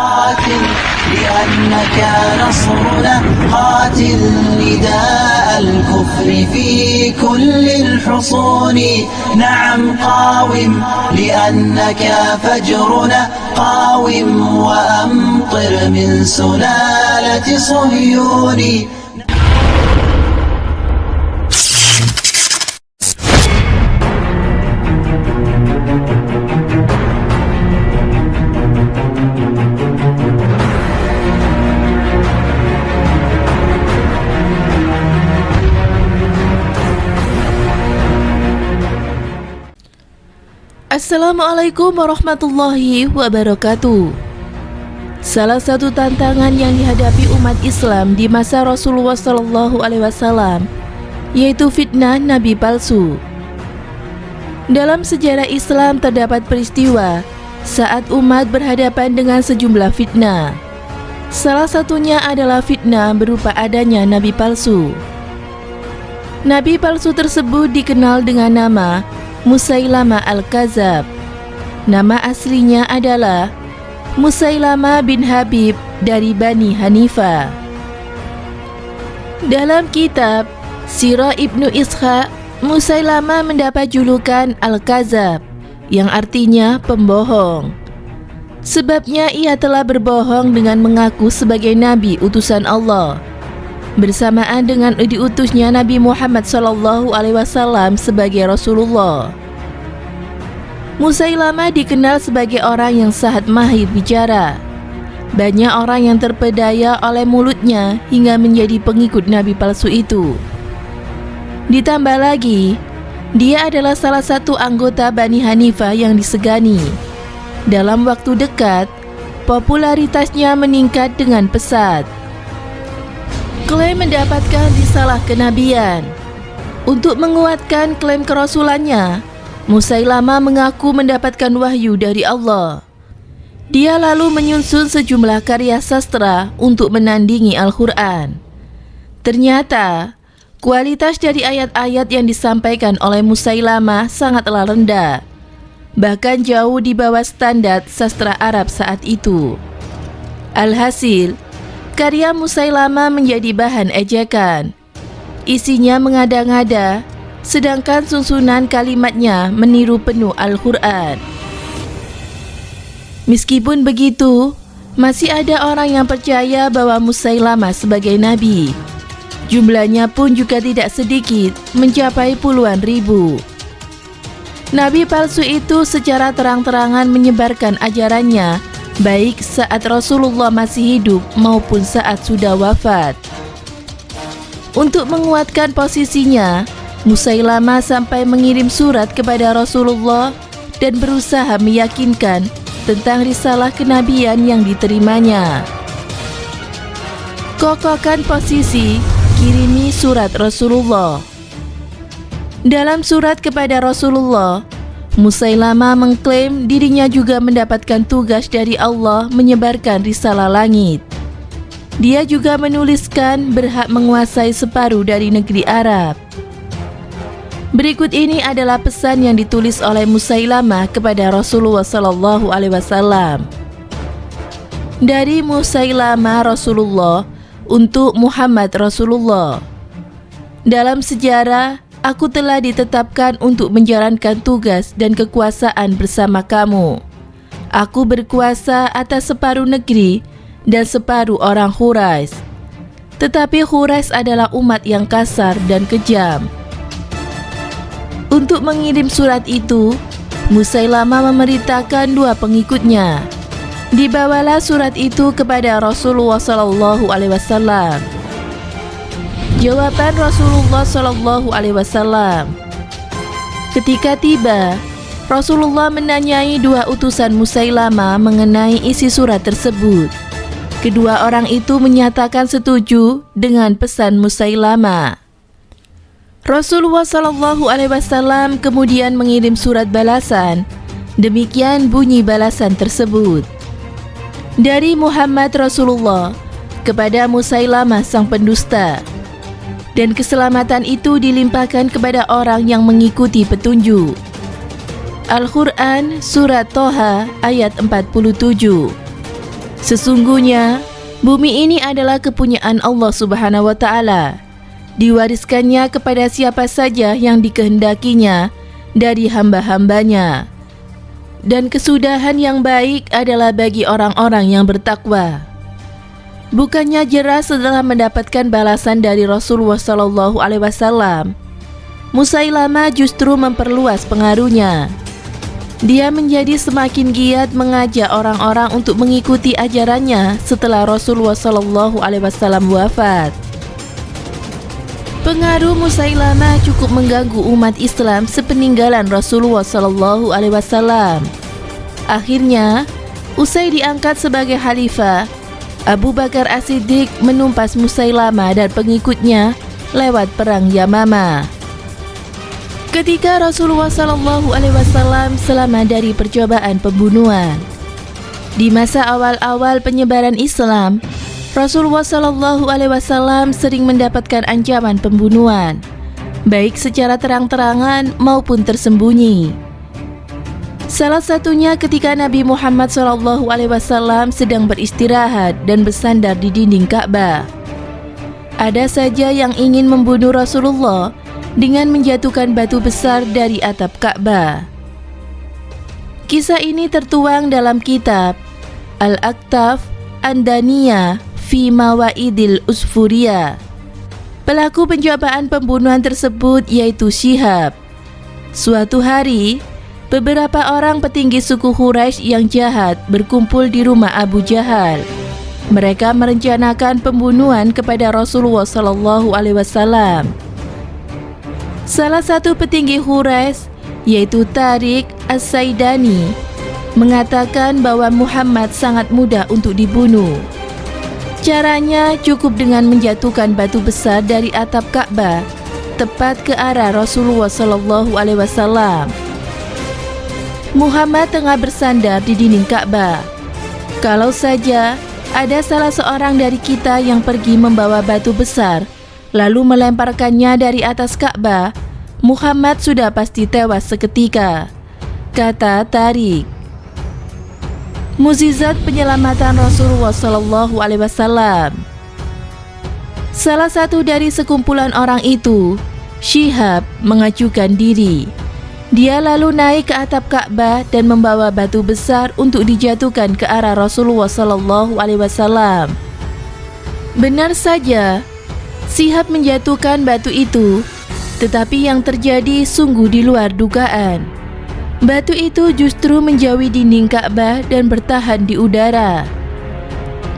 قاتل لأنك نصرنا قاتل نداء الكفر في كل الحصون نعم قاوم لأنك فجرنا قاوم وأمطر من سلالة صهيون. Assalamualaikum warahmatullahi wabarakatuh. Salah satu tantangan yang dihadapi umat Islam di masa Rasulullah SAW yaitu fitnah nabi palsu. Dalam sejarah Islam terdapat peristiwa saat umat berhadapan dengan sejumlah fitnah. Salah satunya adalah fitnah berupa adanya nabi palsu. Nabi palsu tersebut dikenal dengan nama Musailamah Al-Kadzab. Nama aslinya adalah Musailamah bin Habib dari Bani Hanifah. Dalam kitab Sirah Ibnu Ishaq, Musailamah mendapat julukan Al-Kadzab yang artinya pembohong. Sebabnya ia telah berbohong dengan mengaku sebagai nabi utusan Allah bersamaan dengan diutusnya Nabi Muhammad SAW sebagai Rasulullah. Musailamah dikenal sebagai orang yang sangat mahir bicara. Banyak orang yang terpedaya oleh mulutnya hingga menjadi pengikut nabi palsu itu. Ditambah lagi, dia adalah salah satu anggota Bani Hanifah yang disegani. Dalam waktu dekat, popularitasnya meningkat dengan pesat. Klaim mendapatkan risalah kenabian. Untuk menguatkan klaim kerasulannya, Musailamah mengaku mendapatkan wahyu dari Allah. Dia lalu menyusun sejumlah karya sastra untuk menandingi Al-Quran. Ternyata, kualitas dari ayat-ayat yang disampaikan oleh Musailamah sangatlah rendah, bahkan jauh di bawah standar sastra Arab saat itu. Alhasil, karya Musailamah menjadi bahan ejekan. Isinya mengada-ngada, sedangkan susunan kalimatnya meniru penuh Al-Quran. Meskipun begitu, masih ada orang yang percaya bahwa Musailamah sebagai nabi. Jumlahnya pun juga tidak sedikit, mencapai puluhan ribu. Nabi palsu itu secara terang-terangan menyebarkan ajarannya baik saat Rasulullah masih hidup maupun saat sudah wafat. Untuk menguatkan posisinya, Musailamah sampai mengirim surat kepada Rasulullah dan berusaha meyakinkan tentang risalah kenabian yang diterimanya. Kokohkan posisi, kirimi surat Rasulullah. Dalam surat kepada Rasulullah, Musailamah mengklaim dirinya juga mendapatkan tugas dari Allah menyebarkan risalah langit. Dia juga menuliskan berhak menguasai separuh dari negeri Arab. Berikut ini adalah pesan yang ditulis oleh Musailamah kepada Rasulullah SAW. Dari Musailamah Rasulullah untuk Muhammad Rasulullah. Dalam sejarah, aku telah ditetapkan untuk menjalankan tugas dan kekuasaan bersama kamu. Aku berkuasa atas separuh negeri dan separuh orang Quraisy. Tetapi Quraisy adalah umat yang kasar dan kejam. Untuk mengirim surat itu, Musailamah memerintahkan dua pengikutnya. Dibawalah surat itu kepada Rasulullah SAW. Jawaban Rasulullah SAW. Ketika tiba, Rasulullah menanyai dua utusan Musailamah mengenai isi surat tersebut. Kedua orang itu menyatakan setuju dengan pesan Musailamah. Rasulullah SAW kemudian mengirim surat balasan. Demikian bunyi balasan tersebut. Dari Muhammad Rasulullah kepada Musailamah sang pendusta. Dan keselamatan itu dilimpahkan kepada orang yang mengikuti petunjuk. Al-Quran Surat Toha ayat 47. Sesungguhnya, bumi ini adalah kepunyaan Allah Subhanahu wa Ta'ala. Diwariskannya kepada siapa saja yang dikehendakinya dari hamba-hambanya. Dan kesudahan yang baik adalah bagi orang-orang yang bertakwa. Bukannya jerah setelah mendapatkan balasan dari Rasulullah SAW, Musailamah justru memperluas pengaruhnya. Dia menjadi semakin giat mengajak orang-orang untuk mengikuti ajarannya setelah Rasulullah SAW wafat. Pengaruh Musailamah cukup mengganggu umat Islam sepeninggalan Rasulullah SAW. Akhirnya, usai diangkat sebagai khalifah, Abu Bakar As-Siddiq menumpas Musailamah dan pengikutnya lewat perang Yamamah. Ketika Rasulullah SAW selamat dari percobaan pembunuhan. Di masa awal-awal penyebaran Islam, Rasulullah SAW sering mendapatkan ancaman pembunuhan, baik secara terang-terangan maupun tersembunyi. Salah satunya ketika Nabi Muhammad SAW sedang beristirahat dan bersandar di dinding Ka'bah. Ada saja yang ingin membunuh Rasulullah dengan menjatuhkan batu besar dari atap Ka'bah. Kisah ini tertuang dalam kitab Al-Aktaf An-Daniyah fi Mawaidil Usfuriyah. Pelaku pencobaan pembunuhan tersebut yaitu Syihab. Suatu hari, beberapa orang petinggi suku Quraisy yang jahat berkumpul di rumah Abu Jahal. Mereka merencanakan pembunuhan kepada Rasulullah SAW. Salah satu petinggi Quraisy, yaitu Tariq As-Saidani, mengatakan bahwa Muhammad sangat mudah untuk dibunuh. Caranya cukup dengan menjatuhkan batu besar dari atap Ka'bah tepat ke arah Rasulullah SAW. Muhammad tengah bersandar di dinding Ka'bah. Kalau saja ada salah seorang dari kita yang pergi membawa batu besar lalu melemparkannya dari atas Ka'bah, Muhammad sudah pasti tewas seketika, kata Tariq. Mukjizat penyelamatan Rasulullah SAW. Salah satu dari sekumpulan orang itu, Syihab, mengajukan diri. Dia lalu naik ke atap Ka'bah dan membawa batu besar untuk dijatuhkan ke arah Rasulullah SAW. Benar saja, Syihab menjatuhkan batu itu, tetapi yang terjadi sungguh di luar dugaan. Batu itu justru menjauhi dinding Ka'bah dan bertahan di udara.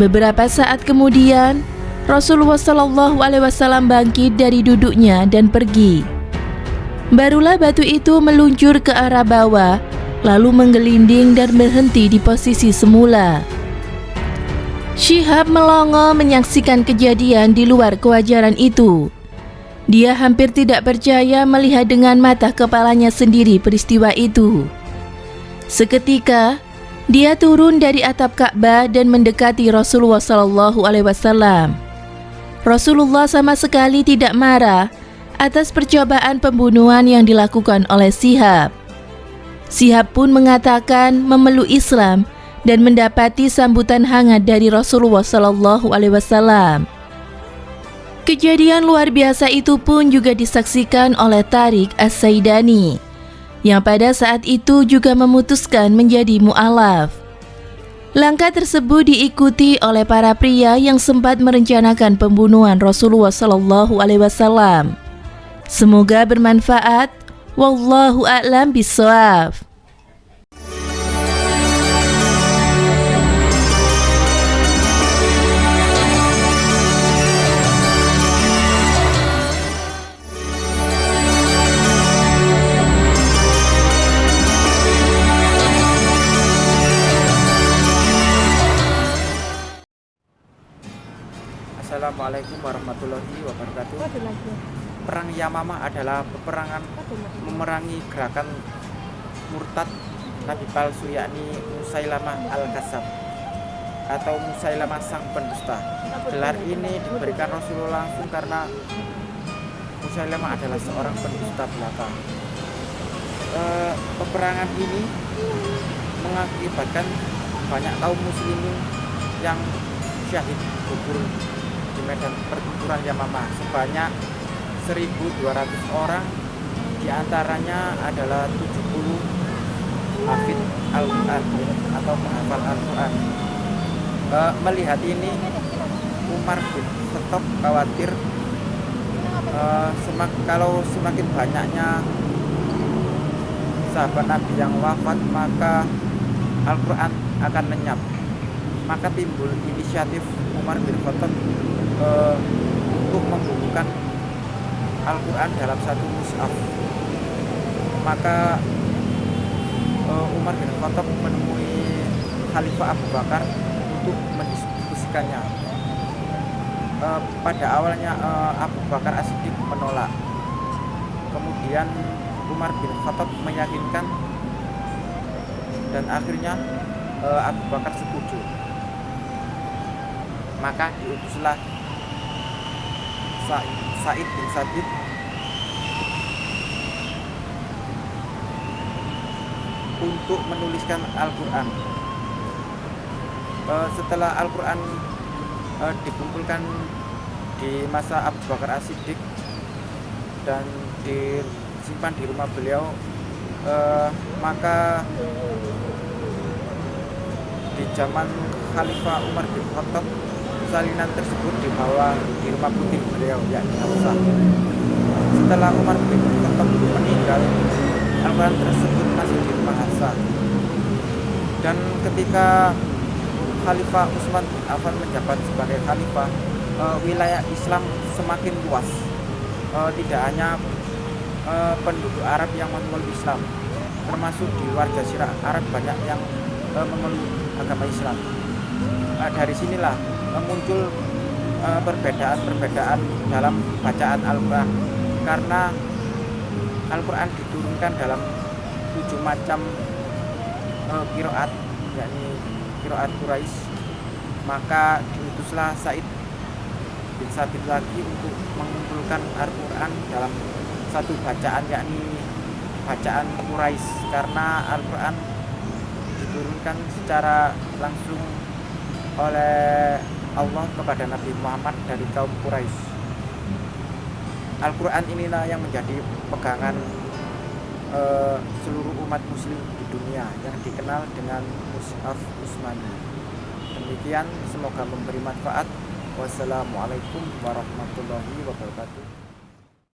Beberapa saat kemudian, Rasulullah SAW bangkit dari duduknya dan pergi. Barulah batu itu meluncur ke arah bawah, lalu menggelinding dan berhenti di posisi semula. Syihab melongo menyaksikan kejadian di luar kewajaran itu. Dia hampir tidak percaya melihat dengan mata kepalanya sendiri peristiwa itu. Seketika, dia turun dari atap Ka'bah dan mendekati Rasulullah SAW. Rasulullah sama sekali tidak marah atas percobaan pembunuhan yang dilakukan oleh Syihab. Syihab pun mengatakan memeluk Islam dan mendapati sambutan hangat dari Rasulullah SAW. Kejadian luar biasa itu pun juga disaksikan oleh Tariq As-Saidani, yang pada saat itu juga memutuskan menjadi mu'alaf. Langkah tersebut diikuti oleh para pria yang sempat merencanakan pembunuhan Rasulullah SAW. Semoga bermanfaat. Wallahu a'lam bishawab. Assalamualaikum warahmatullahi wabarakatuh. Perang Yamamah adalah peperangan memerangi gerakan murtad nabi palsu, yakni Musailamah Al-Kazzab atau Musailamah sang pendusta. Gelar ini diberikan Rasulullah langsung karena Musailamah adalah seorang pendusta belaka. Peperangan ini mengakibatkan banyak kaum muslimin yang syahid gugur di medan pertempuran Yamamah sebanyak 1.200 orang, diantaranya adalah 70 hafid Al-Quran atau penghafal Al-Quran. Melihat ini, Umar bin Khattab khawatir kalau semakin banyaknya sahabat Nabi yang wafat, maka Al-Quran akan lenyap. Maka timbul inisiatif Umar bin Khattab untuk membukukan Al-Quran dalam satu mushaf. Maka Umar bin Khattab menemui Khalifah Abu Bakar untuk mendiskusikannya. Pada awalnya Abu Bakar As-Siddiq menolak. Kemudian Umar bin Khattab meyakinkan dan akhirnya Abu Bakar setuju. Maka diutuslah Sa'id bin Sabit untuk menuliskan Al-Quran. Setelah Al-Quran dikumpulkan di masa Abu Bakar As-Siddiq dan disimpan di rumah beliau, maka di zaman Khalifah Umar bin Khattab, salinan tersebut dibawa di rumah putih beliau, yakni Hafsah. Setelah Umar bin Khattab meninggal, Al-Quran tersebut masih di rumah Hafsah. Dan ketika Khalifah Utsman bin Affan menjabat sebagai khalifah, wilayah Islam semakin luas. Tidak hanya penduduk Arab yang memeluk Islam, termasuk di luar Jazirah Arab banyak yang memeluk agama Islam. Dari sinilah muncul perbedaan-perbedaan dalam bacaan Al-Quran, karena Al-Quran diturunkan dalam 7 macam qiraat, yakni qiraat Quraisy. Maka diutuslah Sa'id bin Sabit lagi untuk mengumpulkan Al-Quran dalam satu bacaan, yakni bacaan Quraisy, karena Al-Quran diturunkan secara langsung oleh Allah kepada Nabi Muhammad dari kaum Quraisy. Al-Quran inilah yang menjadi pegangan seluruh umat muslim di dunia, yang dikenal dengan Mushaf Utsmani. Demikian, semoga memberi manfaat. Wassalamualaikum warahmatullahi wabarakatuh.